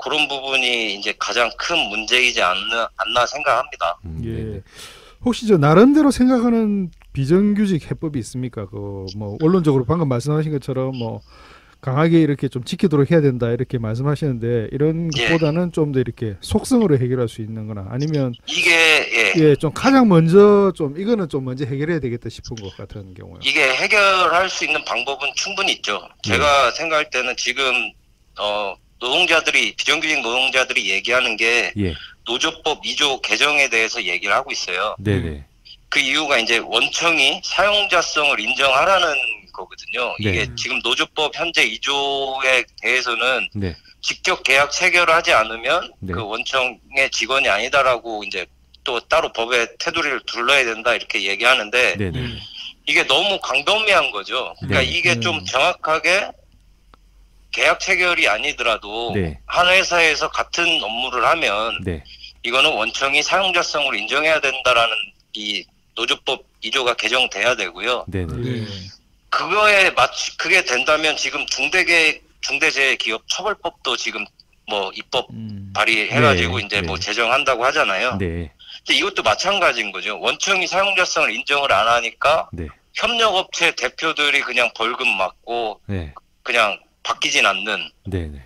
그런 부분이 이제 가장 큰 문제이지 않나 생각합니다. 네네. 예. 혹시 저 나름대로 생각하는 비정규직 해법이 있습니까? 그 뭐 원론적으로 방금 말씀하신 것처럼 뭐 강하게 이렇게 좀 지키도록 해야 된다 이렇게 말씀하시는데 이런 예. 것보다는 좀 더 이렇게 속성으로 해결할 수 있는 거나 아니면 이게 예, 좀 가장 먼저 좀 이거는 좀 먼저 해결해야 되겠다 싶은 것 같은 경우요. 이게 해결할 수 있는 방법은 충분히 있죠. 제가 생각할 때는 지금 노동자들이 비정규직 노동자들이 얘기하는 게 예. 노조법 2조 개정에 대해서 얘기를 하고 있어요. 네네. 그 이유가 이제 원청이 사용자성을 인정하라는 거거든요. 네. 이게 지금 노조법 현재 2조에 대해서는 네. 직접 계약 체결을 하지 않으면 네. 그 원청의 직원이 아니다라고 이제 또 따로 법에 테두리를 둘러야 된다 이렇게 얘기하는데 네네. 이게 너무 광범위한 거죠. 그러니까 네. 이게 좀 정확하게 계약 체결이 아니더라도 네. 한 회사에서 같은 업무를 하면 네. 이거는 원청이 사용자성을 인정해야 된다라는 이 노조법 2조가 개정돼야 되고요. 네네. 네. 그게 된다면 지금 중대재해기업처벌법도 지금 뭐 입법 발의해가지고 네, 이제 뭐 네. 제정한다고 하잖아요. 네. 근데 이것도 마찬가지인 거죠. 원청이 사용자성을 인정을 안 하니까 네. 협력업체 대표들이 그냥 벌금 맞고 네. 그냥 바뀌진 않는. 네네.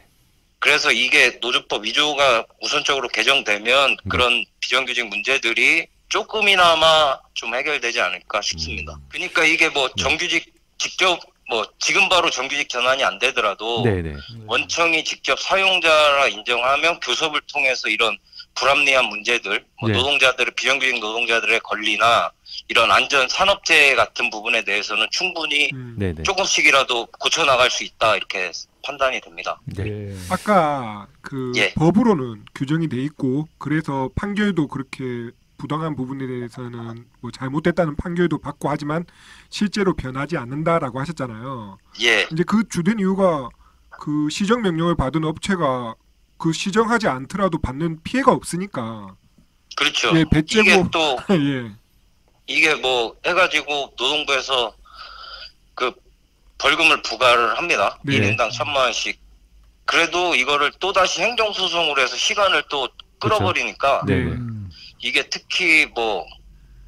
그래서 이게 노조법 2조가 우선적으로 개정되면 그런 비정규직 문제들이 조금이나마 좀 해결되지 않을까 싶습니다. 그러니까 이게 뭐 정규직 직접 뭐 지금 바로 정규직 전환이 안 되더라도 네네. 원청이 직접 사용자라 인정하면 교섭을 통해서 이런 불합리한 문제들, 뭐 네. 노동자들의 비정규직 노동자들의 권리나 이런 안전 산업재해 같은 부분에 대해서는 충분히 네네. 조금씩이라도 고쳐 나갈 수 있다 이렇게 판단이 됩니다. 네. 예. 아까 그 예. 법으로는 규정이 돼 있고 그래서 판결도 그렇게 부당한 부분에 대해서는 뭐 잘못됐다는 판결도 받고 하지만 실제로 변하지 않는다라고 하셨잖아요. 예, 이제 그 주된 이유가 그 시정 명령을 받은 업체가 그 시정하지 않더라도 받는 피해가 없으니까. 그렇죠. 예, 배째고 이게 또 예. 이게 뭐 해가지고 노동부에서 그 벌금을 부과를 합니다. 네. 1인당 1,000만 원씩. 그래도 이거를 또 다시 행정소송으로 해서 시간을 또 끌어버리니까 네. 이게 특히 뭐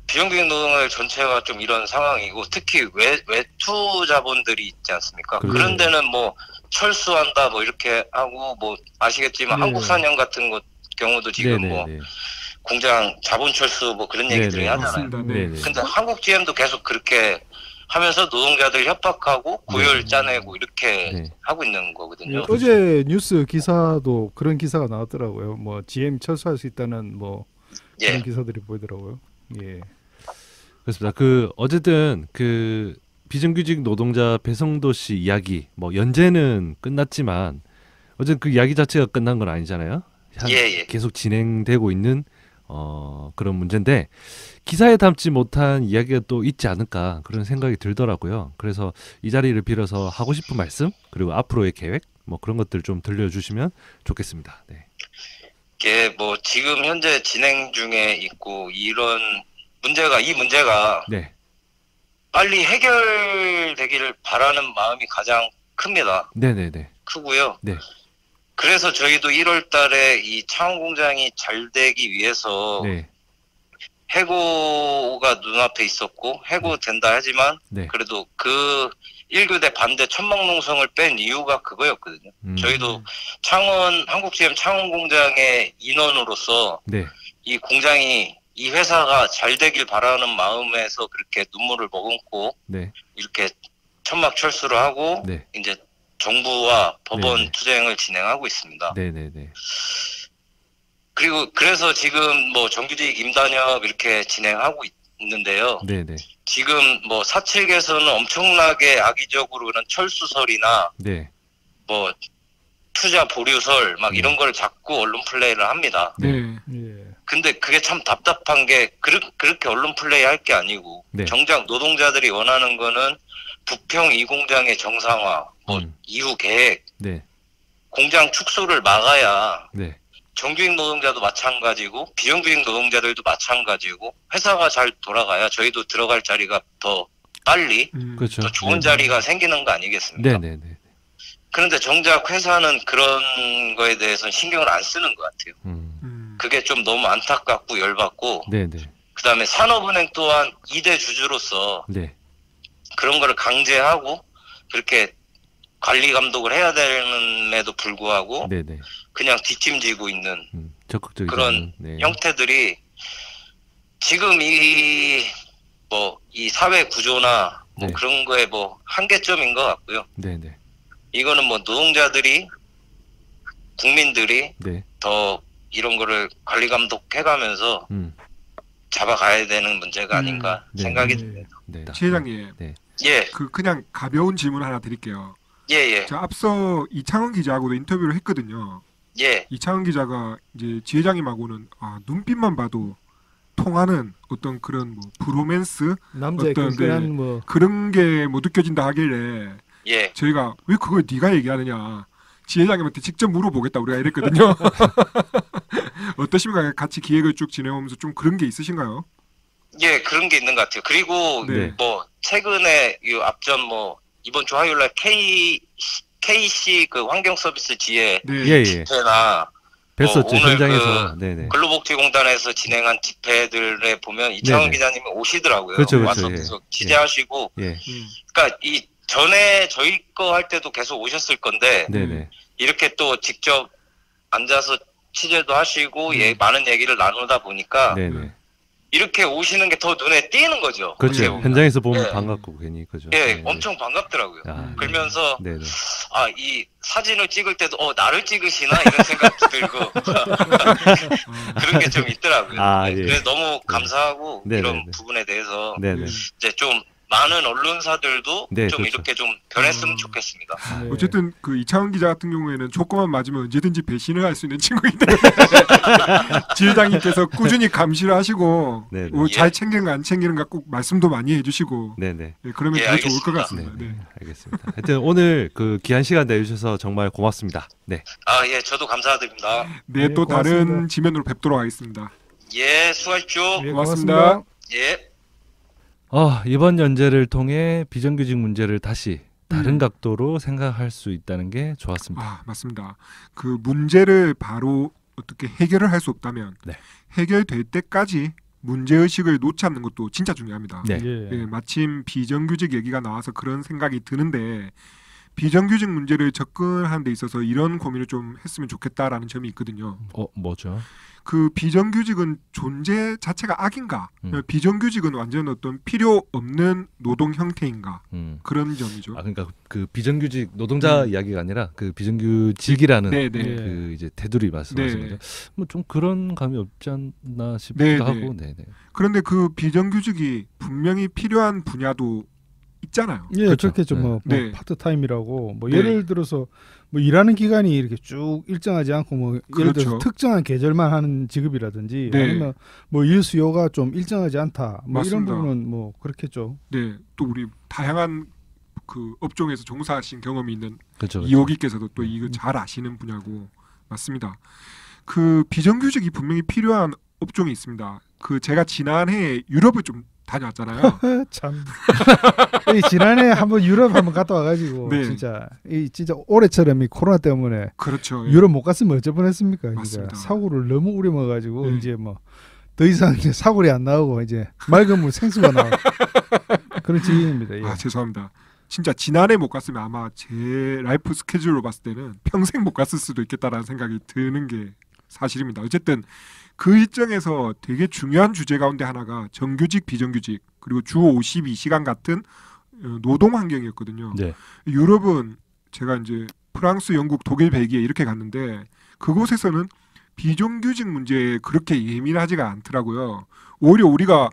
비정규직 노동자 전체가 좀 이런 상황이고 특히 외투 자본들이 있지 않습니까? 그래요. 그런 데는 뭐 철수한다 뭐 이렇게 하고 뭐 아시겠지만 네. 한국산형 같은 것 경우도 지금 뭐 네네. 공장 자본 철수 뭐 그런 얘기들이 네네. 하잖아요. 맞습니다. 네. 네네. 근데 한국 GM도 계속 그렇게 하면서 노동자들 협박하고 고열 짜내고 이렇게 네. 하고 있는 거거든요. 예, 어제 뉴스 기사도 그런 기사가 나왔더라고요. 뭐 GM 철수할 수 있다는 뭐 그런 예, 기사들이 보이더라고요. 예. 그렇습니다. 그 어쨌든 그 비정규직 노동자 배성도 씨 이야기 뭐 연재는 끝났지만 어쨌든 그 이야기 자체가 끝난 건 아니잖아요. 예, 예. 계속 진행되고 있는 그런 문제인데 기사에 담지 못한 이야기가 또 있지 않을까 그런 생각이 들더라고요. 그래서 이 자리를 빌어서 하고 싶은 말씀 그리고 앞으로의 계획 뭐 그런 것들 좀 들려주시면 좋겠습니다. 네. 이게 뭐 지금 현재 진행 중에 있고 이런 이 문제가 네. 빨리 해결되기를 바라는 마음이 가장 큽니다. 네네네. 크고요. 네. 그래서 저희도 1월 달에 이 창원 공장이 잘 되기 위해서 네. 해고가 눈앞에 있었고 해고된다 하지만 네. 그래도 그 1교대 반대 천막농성을 뺀 이유가 그거였거든요. 저희도 한국GM 창원 공장의 인원으로서 네. 이 공장이 이 회사가 잘 되길 바라는 마음에서 그렇게 눈물을 머금고 네. 이렇게 천막 철수를 하고 네. 이제 정부와 법원 네네. 투쟁을 진행하고 있습니다. 네네네. 그리고 그래서 지금 뭐 정규직 임단협 이렇게 진행하고 있는데요. 네네. 지금 뭐 사측에서는 엄청나게 악의적으로 그런 철수설이나 네. 뭐 투자 보류설 막 이런 걸 자꾸 언론 플레이를 합니다. 네. 예. 근데 그게 참 답답한 게 그렇게 언론 플레이 할 게 아니고 네. 정작 노동자들이 원하는 거는 부평 이 공장의 정상화, 뭐 이후 계획, 네. 공장 축소를 막아야 네. 정규직 노동자도 마찬가지고 비정규직 노동자들도 마찬가지고 회사가 잘 돌아가야 저희도 들어갈 자리가 더 빨리 그렇죠. 더 좋은 네. 자리가 생기는 거 아니겠습니까? 네네네. 그런데 정작 회사는 그런 거에 대해서는 신경을 안 쓰는 것 같아요. 그게 좀 너무 안타깝고 열받고 네네. 그다음에 산업은행 또한 2대 주주로서 네. 그런 거를 강제하고 그렇게 관리 감독을 해야 되는데도 불구하고 네네. 그냥 뒷짐지고 있는 적극적인 그런 네. 형태들이 지금 이 사회 구조나 뭐 네. 그런 거에 뭐 한계점인 것 같고요. 네네. 이거는 뭐 노동자들이 국민들이 네. 더 이런 거를 관리 감독해가면서 잡아가야 되는 문제가 아닌가 네. 생각이 듭니다. 네. 지회장님, 네. 예, 그냥 가벼운 질문 하나 드릴게요. 예. 제가 앞서 이창원 기자하고도 인터뷰를 했거든요. 예. 이창원 기자가 이제 지회장님하고는 눈빛만 봐도 통하는 어떤 그런 뭐 브로맨스 남자의 어떤 끈끈한 뭐 그런 게 뭐 느껴진다 하길래 예. 저희가 왜 그걸 네가 얘기하느냐 지회장님한테 직접 물어보겠다 우리가 이랬거든요. 어떠십니까? 같이 기획을 쭉 진행하면서 좀 그런 게 있으신가요? 예, 그런 게 있는 것 같아요. 그리고 네. 뭐 최근에 이 앞전 뭐 이번 주 화요일 날 KC 그 환경 서비스 지혜 네. 예, 예. 집회나 뵀었죠. 오늘 현장에서. 네네. 근로복지공단에서 진행한 집회들에 보면 이창원 네네. 기자님이 오시더라고요. 그렇죠, 와서 그렇죠. 계속 예. 취재하시고 예. 그러니까 이 전에 저희 거 할 때도 계속 오셨을 건데 네네. 이렇게 또 직접 앉아서 취재도 하시고 많은 얘기를 나누다 보니까 네네. 이렇게 오시는 게 더 눈에 띄는 거죠. 그렇죠. 어떻게 보면. 현장에서 보면 예. 반갑고 괜히 그죠. 예, 네. 엄청 반갑더라고요. 아, 그러면서 네네. 이 사진을 찍을 때도 나를 찍으시나 이런 생각도 들고 그런 게 좀 있더라고요. 아, 예. 그래서 너무 감사하고 네네네. 이런 부분에 대해서 네네. 이제 좀 많은 언론사들도 네, 좀 그렇죠. 이렇게 좀 변했으면 좋겠습니다. 네. 어쨌든 그 이창원 기자 같은 경우에는 조건만 맞으면 언제든지 배신을 할 수 있는 친구이기 때문에 지회장님께서 꾸준히 감시를 하시고 네네. 잘 챙기는가 안 챙기는가 꼭 말씀도 많이 해주시고 네네. 그러면 예, 더 좋을 것 알겠습니다. 같습니다. 네. 네. 알겠습니다. 하여튼 오늘 그 귀한 시간 내주셔서 정말 고맙습니다. 네. 예, 저도 감사드립니다. 네, 네, 또 다른 고맙습니다. 지면으로 뵙도록 하겠습니다. 예, 수고하십시오. 예, 고맙습니다. 예. 이번 연재를 통해 비정규직 문제를 다시 다른 각도로 생각할 수 있다는 게 좋았습니다. 맞습니다. 그 문제를 바로 어떻게 해결을 할 수 없다면 네. 해결될 때까지 문제의식을 놓지 않는 것도 진짜 중요합니다. 네. 예. 마침 비정규직 얘기가 나와서 그런 생각이 드는데 비정규직 문제를 접근하는 데 있어서 이런 고민을 좀 했으면 좋겠다라는 점이 있거든요. 뭐죠? 그 비정규직은 존재 자체가 악인가? 비정규직은 완전 어떤 필요 없는 노동 형태인가? 그런 점이죠. 그러니까 그 비정규직 노동자 이야기가 아니라 그 비정규직이라는 네네. 그 이제 테두리 말씀하신 네. 거죠. 뭐 좀 그런 감이 없지 않나 싶기도 네네. 하고. 네네. 그런데 그 비정규직이 분명히 필요한 분야도 있잖아요. 예, 그렇죠. 그렇겠죠. 네. 뭐 네. 파트타임이라고 뭐 네. 예를 들어서 뭐 일하는 기간이 이렇게 쭉 일정하지 않고 뭐 예를 들어서 그렇죠. 특정한 계절만 하는 직업이라든지 네. 아니면 뭐 일 수요가 좀 일정하지 않다. 뭐 이런 맞습니다. 부분은 뭐 그렇겠죠. 네, 또 우리 다양한 그 업종에서 종사하신 경험이 있는 그렇죠. 이호기께서도 또 이거 잘 아시는 분야고 맞습니다. 그 비정규직이 분명히 필요한 업종이 있습니다. 그 제가 지난해 유럽을 좀 다녀왔잖아요. 참. 이 지난해 한번 유럽 한번 갔다 와가지고 네. 진짜 올해처럼 이 코로나 때문에 그렇죠. 예. 유럽 못 갔으면 어쩔 뻔했습니까? 진짜 맞습니다. 사고를 너무 우려먹어가지고 네. 이제 뭐 더 이상 이제 사고리 안 나오고 이제 맑은 물 생수가 나오고 그런 지경입니다. 예. 아 죄송합니다. 진짜 지난해 못 갔으면 아마 제 라이프 스케줄로 봤을 때는 평생 못 갔을 수도 있겠다라는 생각이 드는 게 사실입니다. 어쨌든 그 일정에서 되게 중요한 주제 가운데 하나가 정규직, 비정규직 그리고 주 52시간 같은 노동 환경이었거든요. 네. 유럽은 제가 이제 프랑스, 영국, 독일, 벨기에 이렇게 갔는데 그곳에서는 비정규직 문제에 그렇게 예민하지가 않더라고요. 오히려 우리가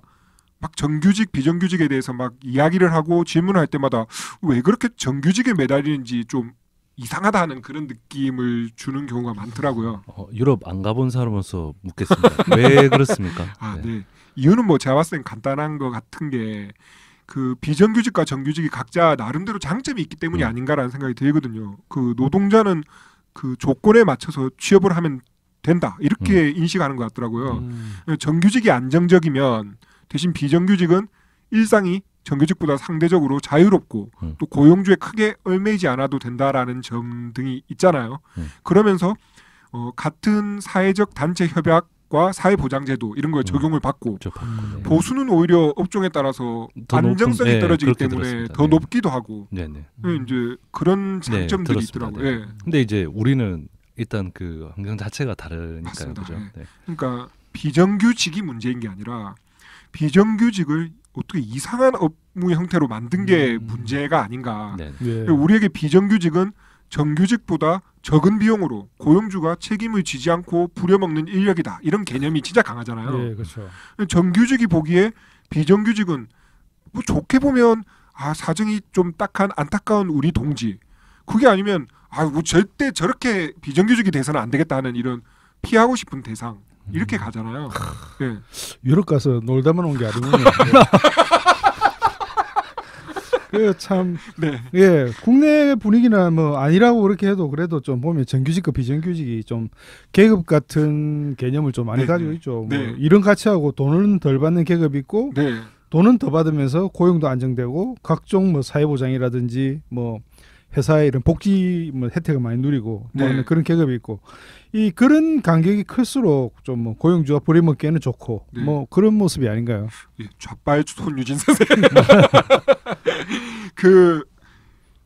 막 정규직, 비정규직에 대해서 막 이야기를 하고 질문할 때마다 왜 그렇게 정규직에 매달리는지 좀 이상하다는 그런 느낌을 주는 경우가 많더라고요. 유럽 안 가본 사람으로서 묻겠습니다. 왜 그렇습니까? 아, 네. 이유는 뭐 제가 봤을 땐 간단한 것 같은 게 그 비정규직과 정규직이 각자 나름대로 장점이 있기 때문이 아닌가라는 생각이 들거든요. 그 노동자는 그 조건에 맞춰서 취업을 하면 된다 이렇게 인식하는 것 같더라고요. 정규직이 안정적이면 대신 비정규직은 일상이 정규직보다 상대적으로 자유롭고 또 고용주에 크게 얽매이지 않아도 된다라는 점 등이 있잖아요. 그러면서 같은 사회적 단체 협약과 사회보장제도 이런 거에 적용을 받고 저 봤거든요. 보수는 오히려 업종에 따라서 더 높은- 안정성이 네, 떨어지기 그렇게 때문에 들었습니다. 더 네. 높기도 하고 네네. 이제 그런 장점들이 들었습니다. 있더라고요. 네. 예. 근데 이제 우리는 일단 그 환경 자체가 다르니까요. 맞습니다. 그죠? 예. 네. 그러니까 비정규직이 문제인 게 아니라 비정규직을 어떻게 이상한 업무 형태로 만든 게 문제가 아닌가. 네. 예. 우리에게 비정규직은 정규직보다 적은 비용으로 고용주가 책임을 지지 않고 부려먹는 인력이다. 이런 개념이 진짜 강하잖아요. 예, 그렇죠. 정규직이 보기에 비정규직은 뭐 좋게 보면 사정이 좀 딱한 안타까운 우리 동지. 그게 아니면 뭐 절대 저렇게 비정규직이 돼서는 안 되겠다 하는 이런 피하고 싶은 대상. 이렇게 가잖아요. 예. 유럽 가서 놀다만 온 게 아니군요. 그참 네. 예, 국내 분위기나 뭐 아니라고 그렇게 해도 그래도 좀 보면 정규직과 비정규직이 좀 계급 같은 개념을 좀 많이 네, 가지고 네. 있죠. 네. 뭐 이런 가치하고 돈은 덜 받는 계급이 있고 네. 돈은 더 받으면서 고용도 안정되고 각종 뭐 사회보장이라든지 뭐 회사의 이런 복지 뭐 혜택을 많이 누리고 뭐 네. 그런 계급이 있고 이 그런 간격이 클수록 좀 뭐 고용주가 부려먹기에는 좋고 네. 뭐 그런 모습이 아닌가요? 예, 좌빨 손유진 선생. 그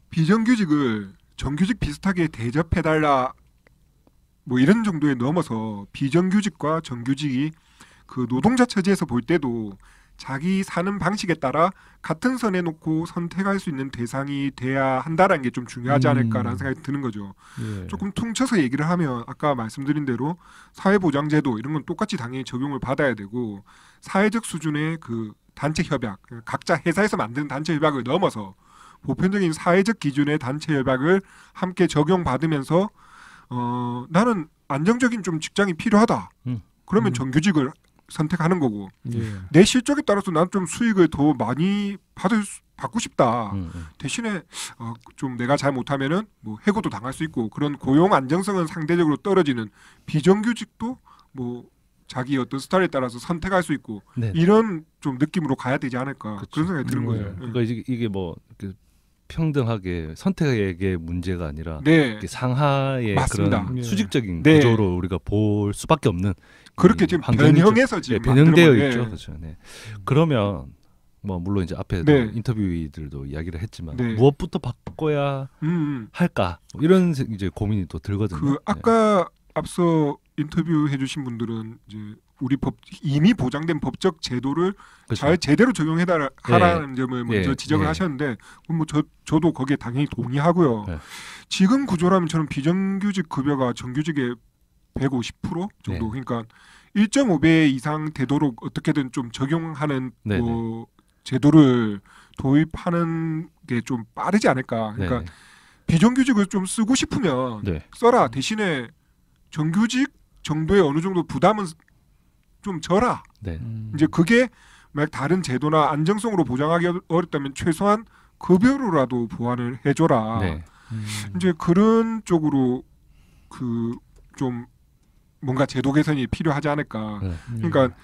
비정규직을 정규직 비슷하게 대접해달라 뭐 이런 정도에 넘어서 비정규직과 정규직이 그 노동자 처지에서 볼 때도 자기 사는 방식에 따라 같은 선에 놓고 선택할 수 있는 대상이 돼야 한다라는 게 좀 중요하지 않을까라는 생각이 드는 거죠. 예. 조금 퉁쳐서 얘기를 하면 아까 말씀드린 대로 사회보장제도 이런 건 똑같이 당연히 적용을 받아야 되고 사회적 수준의 그 단체 협약, 각자 회사에서 만드는 단체 협약을 넘어서 보편적인 사회적 기준의 단체 협약을 함께 적용받으면서 나는 안정적인 좀 직장이 필요하다. 그러면 정규직을 선택하는 거고 예. 내 실적에 따라서 난 좀 수익을 더 많이 받고 싶다. 대신에 좀 내가 잘 못하면은 뭐 해고도 당할 수 있고 그런 고용 안정성은 상대적으로 떨어지는 비정규직도 뭐 자기 어떤 스타일에 따라서 선택할 수 있고 네. 이런 좀 느낌으로 가야 되지 않을까 그쵸. 그런 생각이 드는 거죠. 그러니까 이게 뭐 그 평등하게 선택의 문제가 아니라 네, 이렇게 상하의 맞습니다. 그런 예. 수직적인 네. 구조로 우리가 볼 수밖에 없는 그렇게 이 지금 환경이 변형해서 좀, 지금 변형되어 만들어- 있죠. 예. 그렇죠. 네. 그러면 뭐 물론 이제 앞에 네. 인터뷰들도 이야기를 했지만 네. 무엇부터 바꿔야 할까 뭐 이런 이제 고민이 또 들거든요. 그 아까 앞서 인터뷰해주신 분들은 이제 우리 이미 보장된 법적 제도를 그렇죠. 잘 제대로 적용하라는 점을 먼저 예. 지적을 예. 하셨는데 뭐 저도 거기에 당연히 동의하고요. 네. 지금 구조라면 저는 비정규직 급여가 정규직의 150% 정도 네. 그러니까 1.5배 이상 되도록 어떻게든 좀 적용하는 네, 뭐 제도를 도입하는 게 좀 빠르지 않을까. 그러니까 네. 비정규직을 좀 쓰고 싶으면 네. 써라. 대신에 정규직 정도의 어느 정도 부담은 좀 져라. 네. 이제 그게 만약 다른 제도나 안정성으로 보장하기 어렵다면 최소한 급여로라도 보완을 해줘라. 네. 이제 그런 쪽으로 그 좀 뭔가 제도 개선이 필요하지 않을까. 네. 그러니까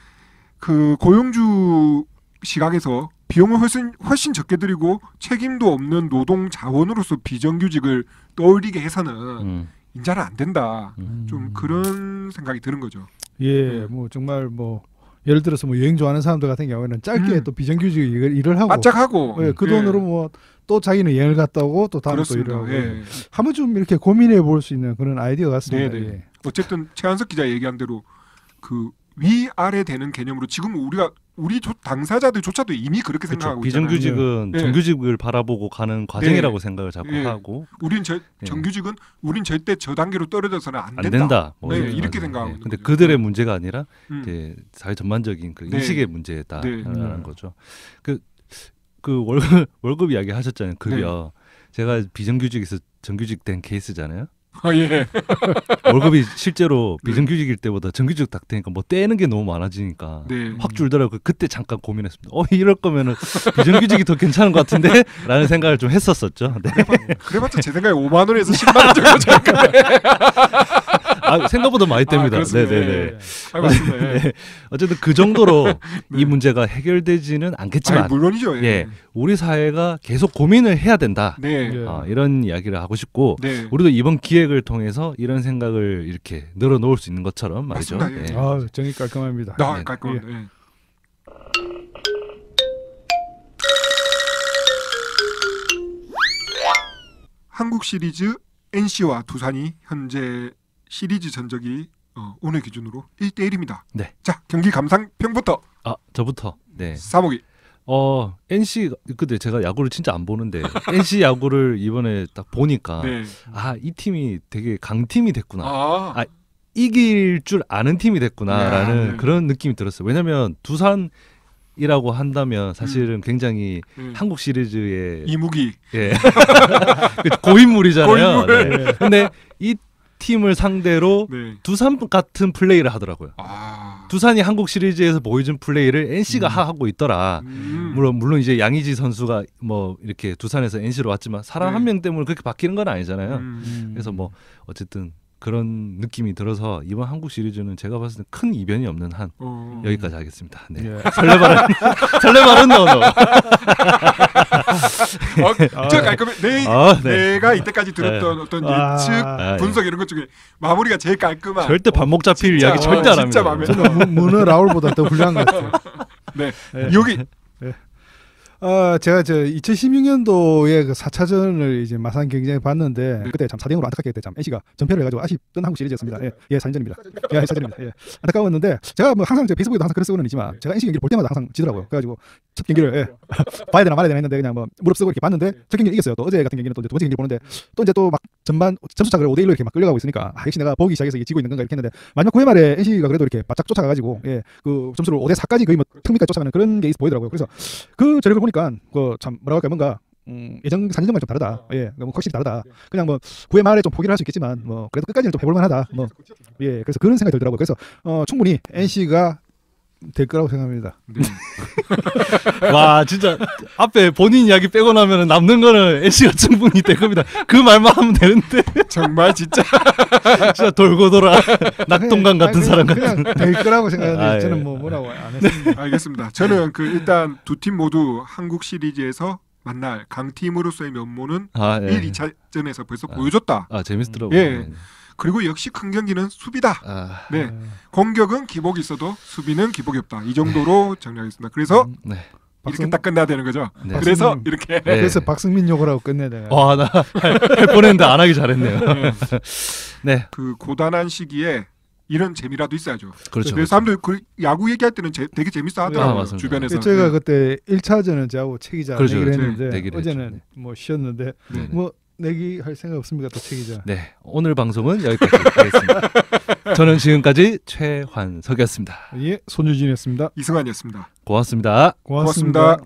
그 고용주 시각에서 비용을 훨씬 적게 들이고 책임도 없는 노동 자원으로서 비정규직을 떠올리게 해서는 인자는 안 된다. 좀 그런 생각이 드는 거죠. 예, 뭐 정말 뭐 예를 들어서 뭐 여행 좋아하는 사람들 같은 경우에는 짧게 또 비정규직 일을 하고 바짝하고 예, 그 돈으로 뭐 또 자기는 여행을 갔다 오고 또 다음에 또 그렇습니다. 일을 하고 예. 한번 좀 이렇게 고민해 볼 수 있는 그런 아이디어 같습니다. 네네. 예. 어쨌든 최한석 기자 얘기한 대로 그 위아래 되는 개념으로 지금 우리 당사자들조차도 이미 그렇게 그렇죠. 생각하고 비정규직은 예. 정규직을 바라보고 가는 과정이라고 생각을 자꾸 예. 하고 우린 예. 정규직은 우린 절대 저 단계로 떨어져서는 안 안 된다. 된다. 뭐 네, 이런 이렇게 거죠. 생각하고 예. 있는 근데 거죠. 그들의 문제가 아니라 음. 이제 사회 전반적인 그 네. 인식의 문제다라는 네. 거죠. 그 월급 이야기 하셨잖아요. 급여. 제가 비정규직에서 정규직 된 케이스잖아요. 아, 예. 월급이 실제로 비정규직일 때보다 정규직 딱 되니까 뭐 떼는 게 너무 많아지니까 네. 확 줄더라고요. 그때 잠깐 고민했습니다. 이럴 거면은 비정규직이 더 괜찮은 것 같은데? 라는 생각을 좀 했었었죠. 네. 그래봤자 제 생각에 5만 원에서 10만 원 정도 생각보다 많이 뗍니다. 그렇습니다. 네네네. 아, 맞습니다. 예. 네. 어쨌든 그 정도로 네. 이 문제가 해결되지는 않겠지만 아니, 물론이죠. 예. 예, 우리 사회가 계속 고민을 해야 된다. 네. 예. 이런 이야기를 하고 싶고 네. 우리도 이번 기획을 통해서 이런 생각을 이렇게 늘어놓을 수 있는 것처럼 말이죠. 맞습니다. 예. 아, 정이 깔끔합니다. 나 네. 깔끔합니다. 예. 한국 시리즈 NC와 두산이 현재 시리즈 전적이 오늘 기준으로 1대1입니다. 네. 자, 경기 감상평부터 저부터. 네. 사목이. NC 근데 제가 야구를 진짜 안 보는데 NC 야구를 이번에 딱 보니까 네. 이 팀이 되게 강팀이 됐구나. 아, 이길 줄 아는 팀이 됐구나라는 야, 네. 그런 느낌이 들었어요. 왜냐면 두산이라고 한다면 사실은 굉장히 한국 시리즈의 이무기. 예. 고인물이잖아요. 고인물. 네. 근데 이 팀을 상대로 네. 두산 같은 플레이를 하더라고요. 두산이 한국 시리즈에서 보여준 플레이를 NC가 하고 있더라. 물론 이제 양의지 선수가 뭐 이렇게 두산에서 NC로 왔지만 사람 네. 한 명 때문에 그렇게 바뀌는 건 아니잖아요. 음. 그래서 뭐 어쨌든 그런 느낌이 들어서 이번 한국 시리즈는 제가 봤을 때 큰 이변이 없는 한 여기까지 하겠습니다. 네. 예. 설레발은 너너. 저 깔끔해. 네. 내가 이때까지 들었던 어떤 예측, 분석 이런 것 중에 마무리가 제일 깔끔한. 절대 반목 잡힐 진짜, 이야기 절대 안 합니다. 진짜 마음에 들어. 저는 문어 라울보다 더 훌륭한 것 같아요. 네. 예. 여기 제가 2016년도에 그 4차전을 이제 마산 경기장에 봤는데 그때 참 4대0으로 안타깝게 그때 참 NC가 전패를 해가지고 아쉽던 한국 시리즈였습니다. 예, 4인전입니다. 예, 4인전입니다. 예, 안타까웠는데 제가 뭐 항상 제 페이스북에도 항상 글을 쓰고는 있지만 제가 NC 경기를 볼 때마다 항상 지더라고요. 그래가지고 첫 경기를 봐야 되나 말아야 되나 했는데 그냥 뭐 무릎 쓰고 이렇게 봤는데 첫 경기를 이겼어요. 또 어제 같은 경기는 또 두 번째 경기를 보는데 또 이제 또 막 전반 점수차를 5대1로 이렇게 막 끌려가고 있으니까 역시 내가 보기 시작해서 이게 지고 있는 건가 이렇게 했는데 마지막 9회 말에 NC가 그래도 이렇게 바짝 쫓아가가지고 그 점수를 5대4까지 거의 뭐 턱밑까지 쫓아가는 그런 게 보이더라고요. 그래서 그 저력을 보니까 참 뭐라고 할까 뭔가 예전 4년전과 좀 다르다. 뭐 확실히 다르다. 그냥 뭐 9회 말에 좀 포기를 할 수 있겠지만 뭐 그래도 끝까지는 좀 해볼 만하다. 그래서 그런 생각이 들더라고요. 그래서 충분히 NC가 될 거라고 생각합니다. 네. 와 진짜 앞에 본인 이야기 빼고 나면 남는 거는 NC가 충분히 될 겁니다. 그 말만 하면 되는데 정말 진짜 진짜 돌고 돌아 낙동강 같은 사람 같은. 그냥 될 거라고 생각하는데 예. 저는 뭐 뭐라고 안 했습니다. 알겠습니다. 저는 일단 두 팀 모두 한국 시리즈에서 만날 강팀으로서의 면모는 1, 2차전에서 벌써 보여줬다. 재밌더라고요. 예. 그리고 역시 큰 경기는 수비다. 네. 공격은 기복이 있어도 수비는 기복이 없다. 이 정도로 정리하겠습니다. 그래서 이렇게 딱 끝나야 되는 거죠. 네. 그래서 이렇게 그래서 박승민 욕을 하고 끝내야 돼요. 나 할 뻔했는데 안 하기 잘했네요. 네. 그 고단한 시기에 이런 재미라도 있어야죠. 그렇죠. 그래서 사람들 야구 얘기할 때는 되게 재밌어 하더라고요. 맞습니다. 주변에서. 제가 그때 1차전은 저하고 최 기자 그렇죠, 내기를 그렇죠. 했는데 내기를 어제는 했죠. 뭐 쉬었는데 네네. 뭐 내기 할 생각 없습니까 또 최 기자? 네. 오늘 방송은 여기까지 하겠습니다. 저는 지금까지 최환석이었습니다. 예, 손유진이었습니다. 이승환이었습니다. 고맙습니다. 고맙습니다.